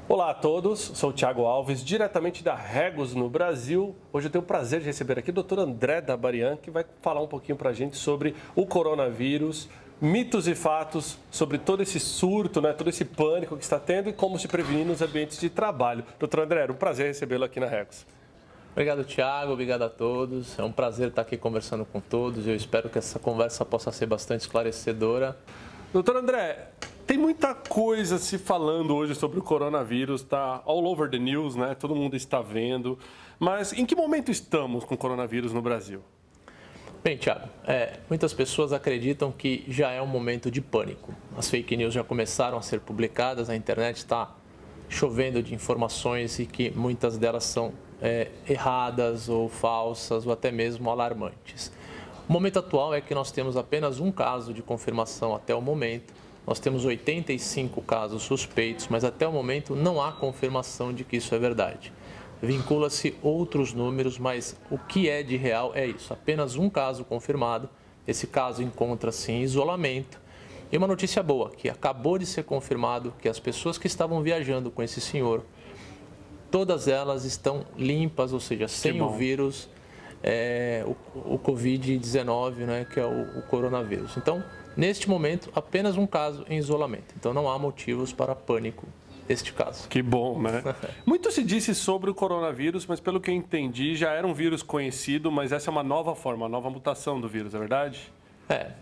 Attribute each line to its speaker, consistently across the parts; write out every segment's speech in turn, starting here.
Speaker 1: Olá a todos, sou o Thiago Alves, diretamente da Regos no Brasil. Hoje eu tenho o prazer de receber aqui o Dr. André Dabarian, que vai falar um pouquinho para a gente sobre o coronavírus, mitos e fatos sobre todo esse surto, todo esse pânico que está tendo e como se prevenir nos ambientes de trabalho. Dr. André, era um prazer recebê-lo aqui na Regos.
Speaker 2: Obrigado, Thiago. Obrigado a todos. É um prazer estar aqui conversando com todos. Eu espero que essa conversa possa ser bastante esclarecedora.
Speaker 1: Doutor André, tem muita coisa se falando hoje sobre o coronavírus, está all over the news, Todo mundo está vendo. Mas em que momento estamos com o coronavírus no Brasil?
Speaker 2: Bem, Thiago, muitas pessoas acreditam que já é um momento de pânico. As fake news já começaram a ser publicadas, a internet está chovendo de informações e que muitas delas são erradas ou falsas ou até mesmo alarmantes. O momento atual é que nós temos apenas um caso de confirmação até o momento. Nós temos 85 casos suspeitos, mas até o momento não há confirmação de que isso é verdade. Vincula-se outros números, mas o que é de real é isso. Apenas um caso confirmado. Esse caso encontra-se em isolamento. E uma notícia boa, que acabou de ser confirmado que as pessoas que estavam viajando com esse senhor, todas elas estão limpas, ou seja, sem o vírus, o Covid-19, que é o coronavírus. Então, neste momento, apenas um caso em isolamento. Então, não há motivos para pânico neste caso.
Speaker 1: Que bom, Muito se disse sobre o coronavírus, mas pelo que eu entendi, já era um vírus conhecido, mas essa é uma nova forma, uma nova mutação do vírus, é verdade?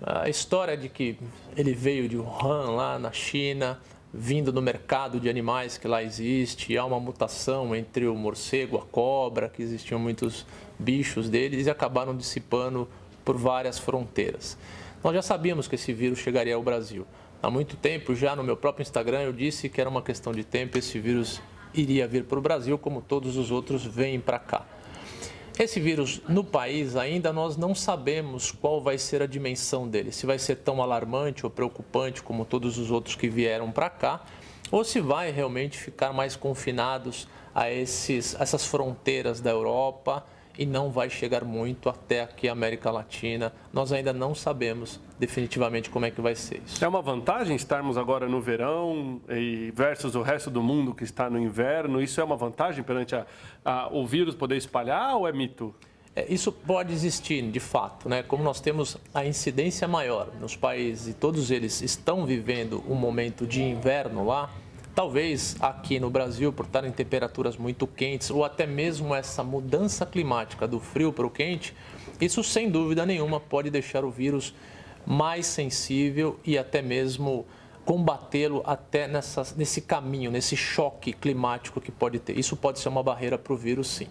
Speaker 2: A história de que ele veio de Wuhan, lá na China, vindo do mercado de animais que lá existe, há uma mutação entre o morcego, a cobra, que existiam muitos bichos deles e acabaram dissipando por várias fronteiras. Nós já sabíamos que esse vírus chegaria ao Brasil. Há muito tempo, já no meu próprio Instagram, eu disse que era uma questão de tempo, esse vírus iria vir para o Brasil, como todos os outros vêm para cá. Esse vírus no país ainda nós não sabemos qual vai ser a dimensão dele, se vai ser tão alarmante ou preocupante como todos os outros que vieram para cá, ou se vai realmente ficar mais confinados a essas fronteiras da Europa e não vai chegar muito até aqui a América Latina. Nós ainda não sabemos definitivamente como é que vai ser isso.
Speaker 1: É uma vantagem estarmos agora no verão versus o resto do mundo que está no inverno? Isso é uma vantagem perante o vírus poder espalhar ou é mito?
Speaker 2: Isso pode existir, de fato, Como nós temos a incidência maior nos países e todos eles estão vivendo um momento de inverno lá, talvez aqui no Brasil, por estar em temperaturas muito quentes, ou até mesmo essa mudança climática do frio para o quente, isso sem dúvida nenhuma pode deixar o vírus mais sensível e até mesmo combatê-lo até nesse caminho, nesse choque climático que pode ter. Isso pode ser uma barreira para o vírus, sim.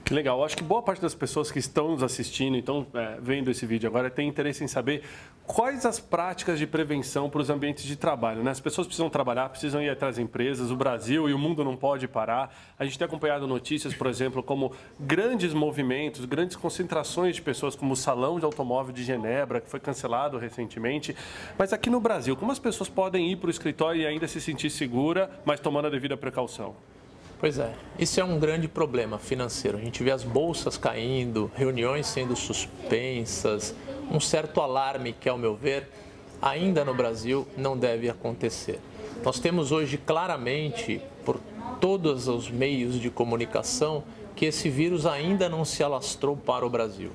Speaker 1: Que legal. Eu acho que boa parte das pessoas que estão nos assistindo, então vendo esse vídeo agora, tem interesse em saber quais as práticas de prevenção para os ambientes de trabalho. As pessoas precisam trabalhar, precisam ir atrás das empresas, o Brasil e o mundo não pode parar. A gente tem acompanhado notícias, por exemplo, como grandes movimentos, grandes concentrações de pessoas, como o Salão de Automóvel de Genebra, que foi cancelado recentemente. Mas aqui no Brasil, como as pessoas podem ir para o escritório e ainda se sentir segura, mas tomando a devida precaução?
Speaker 2: Pois é, isso é um grande problema financeiro. A gente vê as bolsas caindo, reuniões sendo suspensas, um certo alarme que, ao meu ver, ainda no Brasil não deve acontecer. Nós temos hoje claramente, por todos os meios de comunicação, que esse vírus ainda não se alastrou para o Brasil.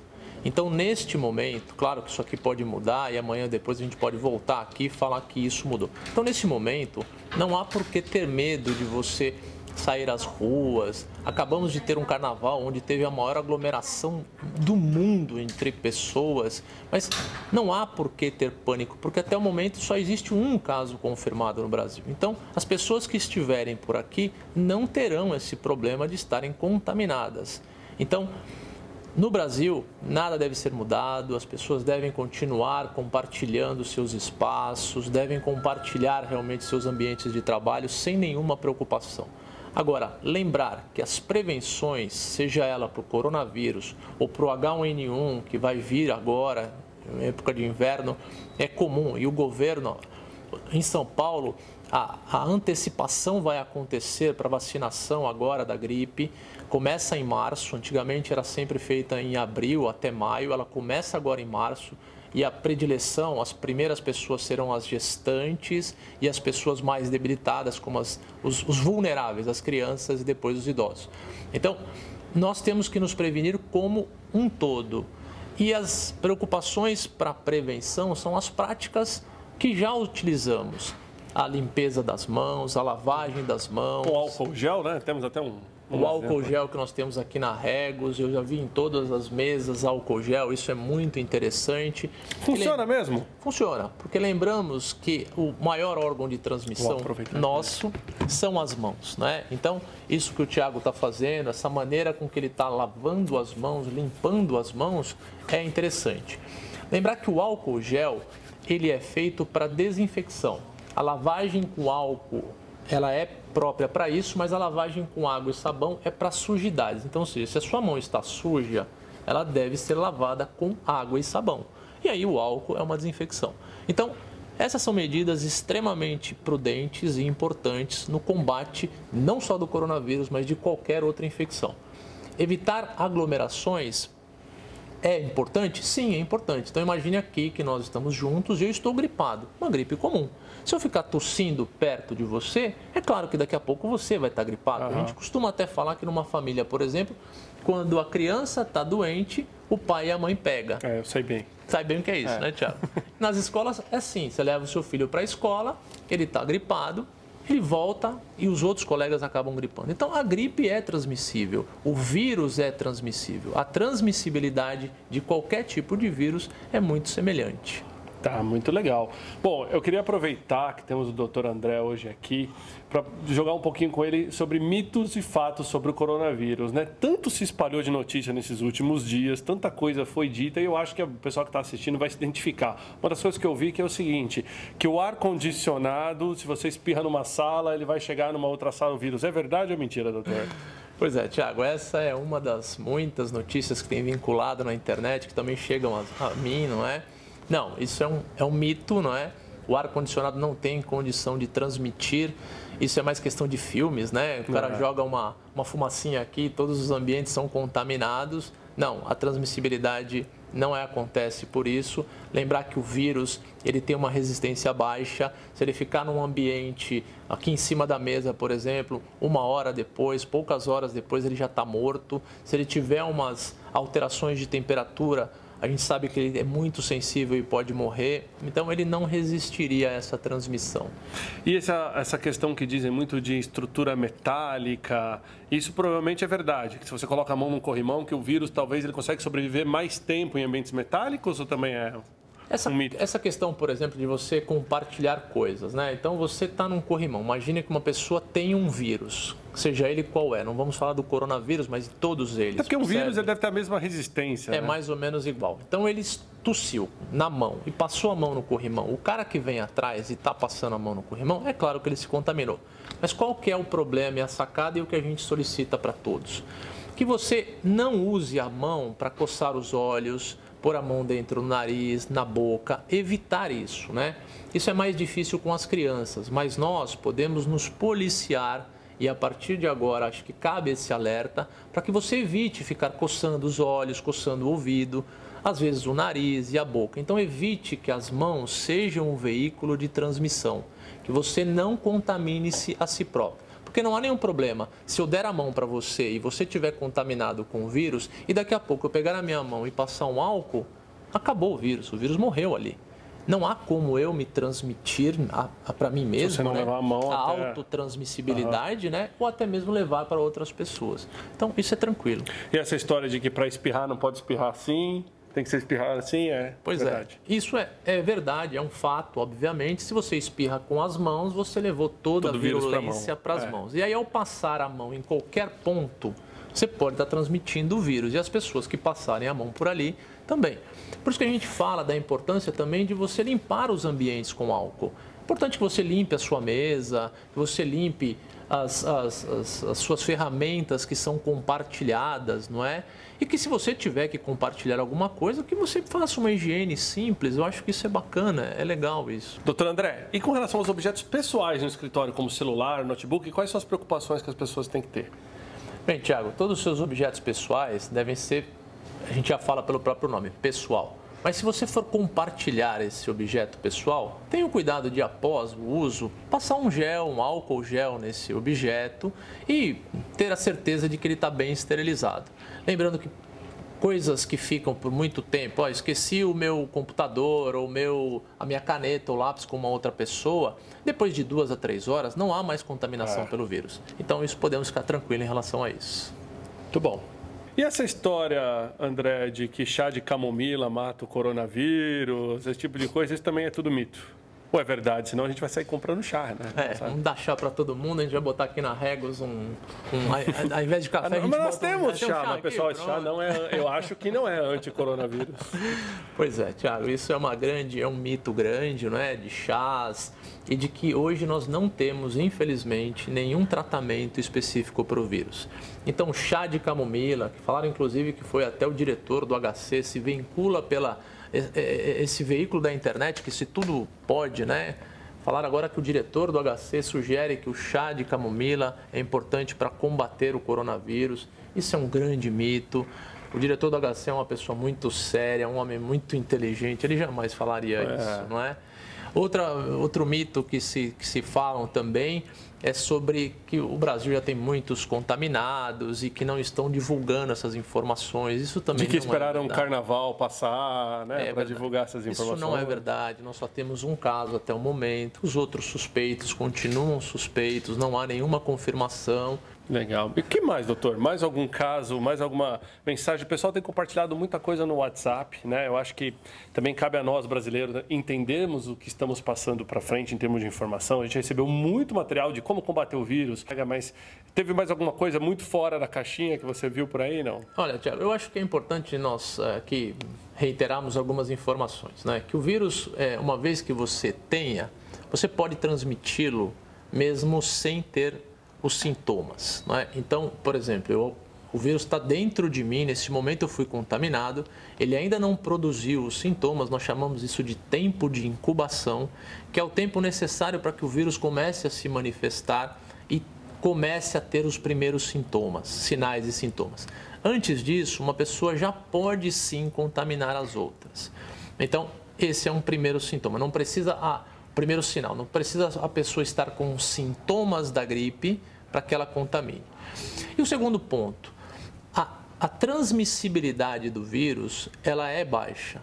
Speaker 2: Então, neste momento, claro que isso aqui pode mudar e amanhã depois a gente pode voltar aqui e falar que isso mudou. Então, nesse momento, não há por que ter medo de você sair às ruas. Acabamos de ter um carnaval onde teve a maior aglomeração do mundo entre pessoas, mas não há por que ter pânico, porque até o momento só existe um caso confirmado no Brasil. Então, as pessoas que estiverem por aqui não terão esse problema de estarem contaminadas. Então, no Brasil, nada deve ser mudado, as pessoas devem continuar compartilhando seus espaços, devem compartilhar realmente seus ambientes de trabalho sem nenhuma preocupação. Agora, lembrar que as prevenções, seja ela para o coronavírus ou para o H1N1, que vai vir agora, em época de inverno, é comum. E o governo, em São Paulo, a antecipação vai acontecer para vacinação agora da gripe. Começa em março, antigamente era sempre feita em abril até maio, ela começa agora em março. e a predileção, as primeiras pessoas serão as gestantes e as pessoas mais debilitadas, como os vulneráveis, as crianças e depois os idosos. Então, nós temos que nos prevenir como um todo. E as preocupações para a prevenção são as práticas que já utilizamos. A limpeza das mãos, a lavagem das mãos.
Speaker 1: O álcool gel, né? Temos até
Speaker 2: o álcool gel que nós temos aqui na Regos, eu já vi em todas as mesas álcool gel, isso é muito interessante.
Speaker 1: Funciona mesmo?
Speaker 2: Funciona, porque lembramos que o maior órgão de transmissão nosso são as mãos, né? Então, isso que o Thiago está fazendo, essa maneira com que ele está lavando as mãos, limpando as mãos, é interessante. Lembrar que o álcool gel, ele é feito para desinfecção. A lavagem com álcool, ela é própria para isso, mas a lavagem com água e sabão é para sujidades. Então, se a sua mão está suja, ela deve ser lavada com água e sabão. E aí o álcool é uma desinfecção. Então, essas são medidas extremamente prudentes e importantes no combate não só do coronavírus, mas de qualquer outra infecção. Evitar aglomerações é importante? Sim, é importante. Então, imagine aqui que nós estamos juntos e eu estou gripado, uma gripe comum. Se eu ficar tossindo perto de você, é claro que daqui a pouco você vai estar gripado. A gente costuma até falar que numa família, por exemplo, quando a criança está doente, o pai e a mãe pegam.
Speaker 1: Eu sei bem.
Speaker 2: Sabe bem o que é isso, né, Thiago? Nas escolas é assim, você leva o seu filho para a escola, ele está gripado, ele volta e os outros colegas acabam gripando. Então, a gripe é transmissível, o vírus é transmissível. A transmissibilidade de qualquer tipo de vírus é muito semelhante.
Speaker 1: Tá, muito legal. Bom, eu queria aproveitar que temos o Dr. André hoje aqui para jogar um pouquinho com ele sobre mitos e fatos sobre o coronavírus, né? Tanto se espalhou de notícia nesses últimos dias, tanta coisa foi dita e eu acho que o pessoal que está assistindo vai se identificar. Uma das coisas que eu vi que é o seguinte, que o ar-condicionado, se você espirra numa sala, ele vai chegar numa outra sala o vírus. É verdade ou é mentira, doutor?
Speaker 2: Pois é, Thiago, essa é uma das muitas notícias que tem vinculado na internet, que também chegam a mim, não é? Não, isso é um mito, não é? O ar-condicionado não tem condição de transmitir, isso é mais questão de filmes, né? O cara joga uma fumacinha aqui, todos os ambientes são contaminados. Não, a transmissibilidade não acontece por isso. Lembrar que o vírus, ele tem uma resistência baixa. Se ele ficar num ambiente aqui em cima da mesa, por exemplo, 1 hora depois, poucas horas depois, ele já está morto. Se ele tiver umas alterações de temperatura, a gente sabe que ele é muito sensível e pode morrer, então ele não resistiria a essa transmissão.
Speaker 1: E essa questão que dizem muito de estrutura metálica, isso provavelmente é verdade, que se você coloca a mão num corrimão, que o vírus talvez ele consegue sobreviver mais tempo em ambientes metálicos ou também é um mito?
Speaker 2: Essa questão, por exemplo, de você compartilhar coisas, né? Então você está num corrimão, imagine que uma pessoa tem um vírus, seja ele qual é, não vamos falar do coronavírus, mas de todos eles.
Speaker 1: É porque um vírus ele deve ter a mesma resistência.
Speaker 2: É,
Speaker 1: né?
Speaker 2: Mais ou menos igual. Então ele tossiu na mão e passou a mão no corrimão. O cara que vem atrás e está passando a mão no corrimão, é claro que ele se contaminou. Mas qual que é o problema e a sacada e o que a gente solicita para todos? Que você não use a mão para coçar os olhos, pôr a mão dentro do nariz, na boca, evitar isso, né? Isso é mais difícil com as crianças, mas nós podemos nos policiar e a partir de agora acho que cabe esse alerta para que você evite ficar coçando os olhos, coçando o ouvido, às vezes o nariz e a boca. Então evite que as mãos sejam um veículo de transmissão, que você não contamine-se a si próprio. Porque não há nenhum problema. Se eu der a mão para você e você estiver contaminado com o vírus e daqui a pouco eu pegar a minha mão e passar um álcool, acabou o vírus morreu ali. Não há como eu me transmitir para mim mesmo,
Speaker 1: se você não levar a mão
Speaker 2: a
Speaker 1: até...
Speaker 2: autotransmissibilidade, né? Ou até mesmo levar para outras pessoas. Então, isso é tranquilo.
Speaker 1: E essa história de que para espirrar não pode espirrar assim, tem que ser espirrar assim,
Speaker 2: Pois
Speaker 1: verdade.
Speaker 2: Isso é verdade, é um fato, obviamente. Se você espirra com as mãos, você levou toda a virulência para as mãos. E aí, ao passar a mão em qualquer ponto, você pode estar transmitindo o vírus. E as pessoas que passarem a mão por ali também. Por isso que a gente fala da importância também de você limpar os ambientes com álcool. É importante que você limpe a sua mesa, que você limpe as suas ferramentas que são compartilhadas, não é? E que se você tiver que compartilhar alguma coisa, que você faça uma higiene simples. Eu acho que isso é bacana, é legal isso.
Speaker 1: Doutor André, e com relação aos objetos pessoais no escritório, como celular, notebook, quais são as preocupações que as pessoas têm que ter?
Speaker 2: Bem, Thiago, todos os seus objetos pessoais devem ser, a gente já fala pelo próprio nome, pessoal. Mas se você for compartilhar esse objeto pessoal, tenha o cuidado de, após o uso, passar um gel, um álcool gel nesse objeto e ter a certeza de que ele está bem esterilizado. Lembrando que coisas que ficam por muito tempo, esqueci o meu computador, ou a minha caneta ou lápis com uma outra pessoa, depois de 2 a 3 horas não há mais contaminação pelo vírus. Então isso podemos ficar tranquilos em relação a isso.
Speaker 1: Muito bom. E essa história, André, de que chá de camomila mata o coronavírus, esse tipo de coisa, isso também é tudo mito? Ou é verdade? Senão a gente vai sair comprando chá, né?
Speaker 2: Vamos dar chá para todo mundo, a gente vai botar aqui na Regos ao invés de café, a gente
Speaker 1: mas nós
Speaker 2: bota
Speaker 1: temos chá,
Speaker 2: aqui,
Speaker 1: mas pessoal, esse chá não é, eu acho que não é anti-coronavírus.
Speaker 2: Pois é, Thiago, isso é um mito grande, não é? De chás e de que hoje nós não temos, infelizmente, nenhum tratamento específico para o vírus. Então, chá de camomila, que falaram inclusive que foi até o diretor do HC, se vincula esse veículo da internet, que se tudo pode, né? Falaram agora que o diretor do HC sugere que o chá de camomila é importante para combater o coronavírus. Isso é um grande mito. O diretor do HC é uma pessoa muito séria, um homem muito inteligente, ele jamais falaria isso, não é? Outro mito que se falam também é sobre que o Brasil já tem muitos contaminados e que não estão divulgando essas informações. Isso também
Speaker 1: de que
Speaker 2: não
Speaker 1: esperaram
Speaker 2: é
Speaker 1: um carnaval passar, né, para divulgar essas informações.
Speaker 2: Isso não é verdade. Nós só temos um caso até o momento. Os outros suspeitos continuam suspeitos. Não há nenhuma confirmação.
Speaker 1: Legal. E o que mais, doutor? Mais algum caso, mais alguma mensagem? O pessoal tem compartilhado muita coisa no WhatsApp, né? Eu acho que também cabe a nós, brasileiros, entendermos o que estamos passando para frente em termos de informação. A gente recebeu muito material de como combater o vírus, mas teve mais alguma coisa muito fora da caixinha que você viu por aí, não?
Speaker 2: Olha, Thiago, eu acho que é importante nós aqui reiterarmos algumas informações, né? Que o vírus, uma vez que você tenha, você pode transmiti-lo mesmo sem ter os sintomas, não é? Então, por exemplo, o vírus está dentro de mim, nesse momento eu fui contaminado, ele ainda não produziu os sintomas, nós chamamos isso de tempo de incubação, que é o tempo necessário para que o vírus comece a se manifestar e comece a ter os primeiros sintomas, sinais e sintomas. Antes disso, uma pessoa já pode sim contaminar as outras. Então, esse é um primeiro sintoma, não precisa... Primeiro sinal, não precisa a pessoa estar com sintomas da gripe para que ela contamine. E o segundo ponto, a transmissibilidade do vírus, ela é baixa.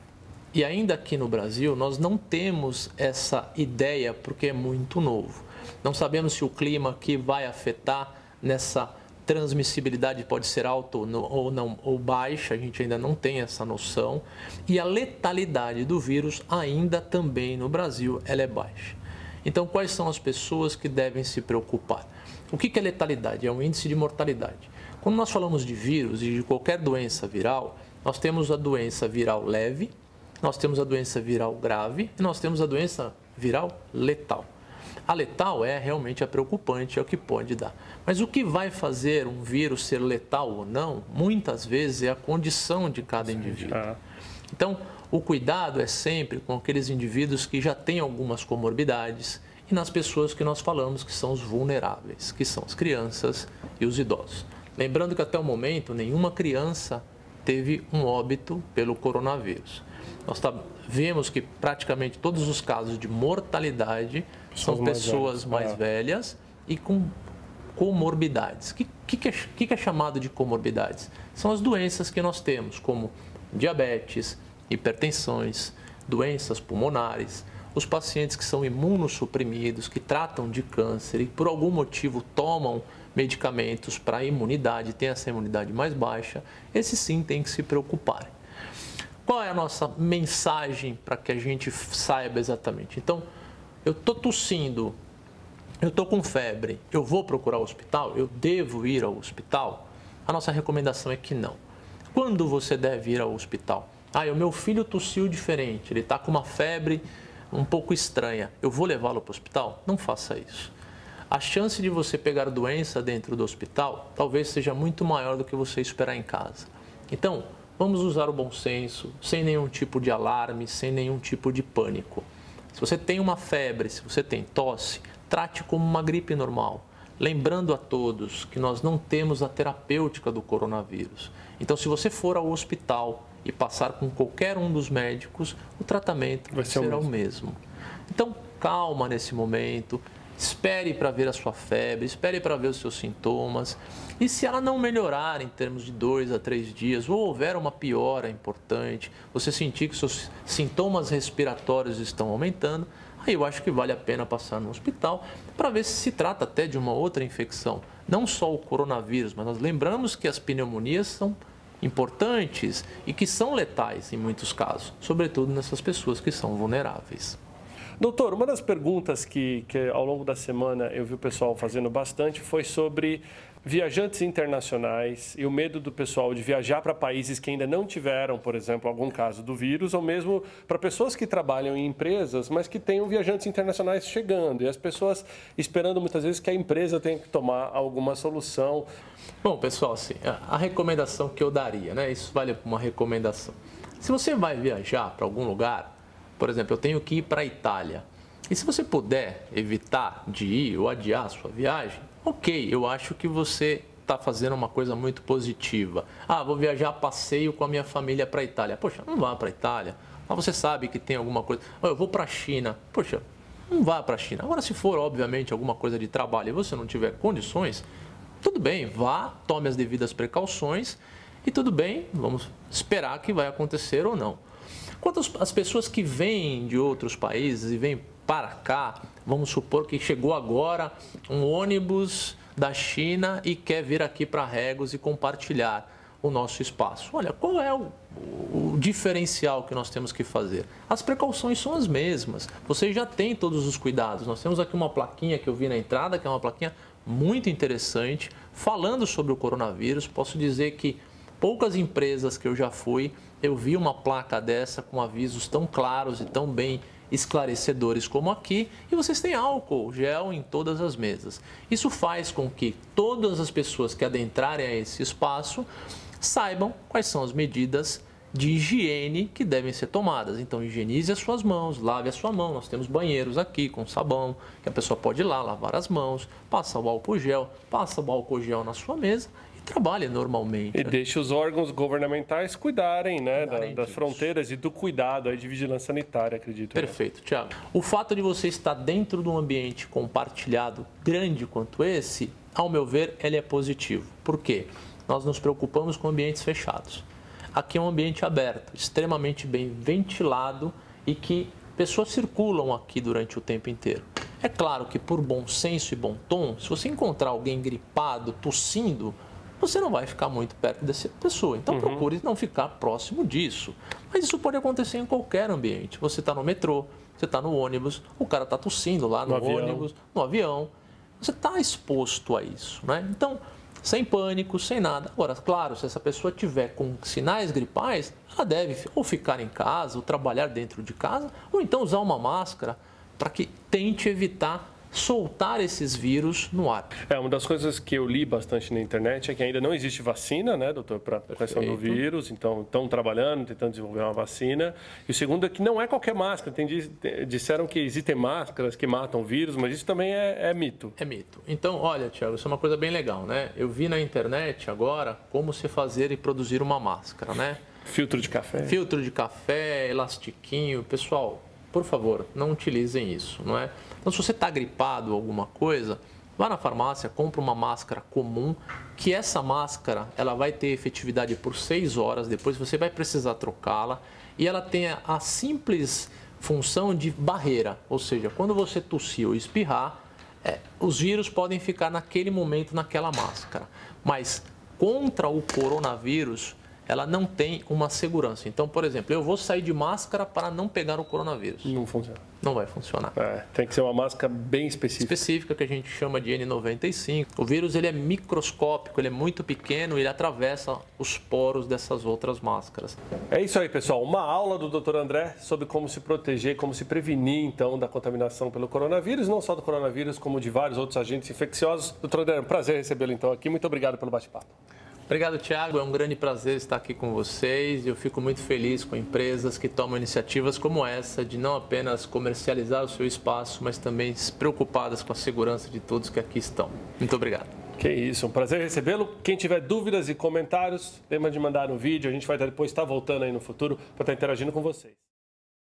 Speaker 2: E ainda aqui no Brasil, nós não temos essa ideia porque é muito novo. Não sabemos se o clima aqui vai afetar nessa transmissibilidade, pode ser alta ou não, ou baixa, a gente ainda não tem essa noção. E a letalidade do vírus ainda também no Brasil, ela é baixa. Então, quais são as pessoas que devem se preocupar? O que é letalidade? É um índice de mortalidade. Quando nós falamos de vírus e de qualquer doença viral, nós temos a doença viral leve, nós temos a doença viral grave e nós temos a doença viral letal. A letal é realmente a preocupante, é o que pode dar. Mas o que vai fazer um vírus ser letal ou não, muitas vezes é a condição de cada indivíduo. Então, o cuidado é sempre com aqueles indivíduos que já têm algumas comorbidades e nas pessoas que nós falamos que são os vulneráveis, que são as crianças e os idosos. Lembrando que até o momento nenhuma criança teve um óbito pelo coronavírus. Nós vemos que praticamente todos os casos de mortalidade são pessoas mais velhas e com comorbidades. O que é chamado de comorbidades? São as doenças que nós temos, como diabetes, hipertensões, doenças pulmonares, os pacientes que são imunossuprimidos, que tratam de câncer e por algum motivo tomam medicamentos para a imunidade, têm essa imunidade mais baixa, esses sim têm que se preocupar. Qual é a nossa mensagem para que a gente saiba exatamente? Então, eu estou tossindo, eu estou com febre, eu vou procurar o hospital? Eu devo ir ao hospital? A nossa recomendação é que não. Quando você deve ir ao hospital? O meu filho tossiu diferente, ele está com uma febre um pouco estranha, eu vou levá-lo para o hospital? Não faça isso. A chance de você pegar doença dentro do hospital talvez seja muito maior do que você esperar em casa. Então, vamos usar o bom senso, sem nenhum tipo de alarme, sem nenhum tipo de pânico. Se você tem uma febre, se você tem tosse, trate como uma gripe normal. Lembrando a todos que nós não temos a terapêutica do coronavírus. Então, se você for ao hospital e passar com qualquer um dos médicos, o tratamento será o mesmo. Então, calma nesse momento, espere para ver a sua febre, espere para ver os seus sintomas. E se ela não melhorar em termos de 2 a 3 dias, ou houver uma piora importante, você sentir que seus sintomas respiratórios estão aumentando, aí eu acho que vale a pena passar no hospital para ver se trata até de uma outra infecção. Não só o coronavírus, mas nós lembramos que as pneumonias são importantes e que são letais em muitos casos, sobretudo nessas pessoas que são vulneráveis.
Speaker 1: Doutor, uma das perguntas que ao longo da semana eu vi o pessoal fazendo bastante foi sobre viajantes internacionais e o medo do pessoal de viajar para países que ainda não tiveram, por exemplo, algum caso do vírus, ou mesmo para pessoas que trabalham em empresas, mas que tenham viajantes internacionais chegando e as pessoas esperando muitas vezes que a empresa tenha que tomar alguma solução.
Speaker 2: Bom, pessoal, assim, a recomendação que eu daria, né? Isso vale para uma recomendação. Se você vai viajar para algum lugar, por exemplo, eu tenho que ir para a Itália. E se você puder evitar de ir ou adiar a sua viagem, ok, eu acho que você está fazendo uma coisa muito positiva. Ah, vou viajar a passeio com a minha família para a Itália. Poxa, não vá para a Itália. Mas você sabe que tem alguma coisa. Oh, eu vou para a China. Poxa, não vá para a China. Agora, se for, obviamente, alguma coisa de trabalho e você não tiver condições, tudo bem, vá, tome as devidas precauções e tudo bem, vamos esperar que vai acontecer ou não. Quanto às pessoas que vêm de outros países e vêm para cá, vamos supor que chegou agora um ônibus da China e quer vir aqui para Régua e compartilhar o nosso espaço. Olha, qual é o diferencial que nós temos que fazer? As precauções são as mesmas, você já tem todos os cuidados. Nós temos aqui uma plaquinha que eu vi na entrada, que é uma plaquinha muito interessante, falando sobre o coronavírus. Posso dizer que poucas empresas que eu já fui, eu vi uma placa dessa com avisos tão claros e tão bem esclarecedores como aqui, e vocês têm álcool gel em todas as mesas. Isso faz com que todas as pessoas que adentrarem a esse espaço saibam quais são as medidas de higiene que devem ser tomadas. Então, higienize as suas mãos, lave a sua mão. Nós temos banheiros aqui com sabão, que a pessoa pode ir lá, lavar as mãos, passa o álcool gel na sua mesa, trabalha normalmente.
Speaker 1: E deixa os órgãos governamentais cuidarem, né, das fronteiras e do cuidado aí de vigilância sanitária, acredito.
Speaker 2: Perfeito, Thiago. O fato de você estar dentro de um ambiente compartilhado grande quanto esse, ao meu ver, ele é positivo. Por quê? Nós nos preocupamos com ambientes fechados. Aqui é um ambiente aberto, extremamente bem ventilado e que pessoas circulam aqui durante o tempo inteiro. É claro que por bom senso e bom tom, se você encontrar alguém gripado, tossindo, você não vai ficar muito perto dessa pessoa. Então, procure não ficar próximo disso. Mas isso pode acontecer em qualquer ambiente. Você está no metrô, você está no ônibus, o cara está tossindo lá no ônibus, no avião. Você está exposto a isso, né? Então, sem pânico, sem nada. Agora, claro, se essa pessoa tiver com sinais gripais, ela deve ou ficar em casa, ou trabalhar dentro de casa, ou então usar uma máscara para que tente evitar soltar esses vírus no ar.
Speaker 1: Uma das coisas que eu li bastante na internet é que ainda não existe vacina, né, doutor, para a questão do vírus. Então, estão trabalhando, tentando desenvolver uma vacina. E o segundo é que não é qualquer máscara. Disseram que existem máscaras que matam vírus, mas isso também é mito.
Speaker 2: É mito. Então, olha, Thiago, isso é uma coisa bem legal, né? Eu vi na internet agora como se fazer e produzir uma máscara, né?
Speaker 1: Filtro de café.
Speaker 2: Filtro de café, elastiquinho. Pessoal, por favor, não utilizem isso, não é? Então, se você está gripado ou alguma coisa, vá na farmácia, compra uma máscara comum, que essa máscara ela vai ter efetividade por 6 horas, depois você vai precisar trocá-la, e ela tem a simples função de barreira, ou seja, quando você tossir ou espirrar, os vírus podem ficar naquele momento naquela máscara, mas contra o coronavírus, ela não tem uma segurança. Então, por exemplo, eu vou sair de máscara para não pegar o coronavírus.
Speaker 1: Não funciona.
Speaker 2: Não vai funcionar.
Speaker 1: Tem que ser uma máscara bem específica.
Speaker 2: Específica, que a gente chama de N95. O vírus ele é microscópico, ele é muito pequeno, ele atravessa os poros dessas outras máscaras.
Speaker 1: É isso aí, pessoal. Uma aula do Dr. André sobre como se proteger, como se prevenir, então, da contaminação pelo coronavírus. Não só do coronavírus, como de vários outros agentes infecciosos. Dr. André, é um prazer recebê-lo, então, aqui. Muito obrigado pelo bate-papo.
Speaker 2: Obrigado, Thiago. É um grande prazer estar aqui com vocês. Eu fico muito feliz com empresas que tomam iniciativas como essa, de não apenas comercializar o seu espaço, mas também preocupadas com a segurança de todos que aqui estão. Muito obrigado.
Speaker 1: Que isso, um prazer recebê-lo. Quem tiver dúvidas e comentários, lembra de mandar no vídeo. A gente vai depois estar voltando aí no futuro para estar interagindo com vocês.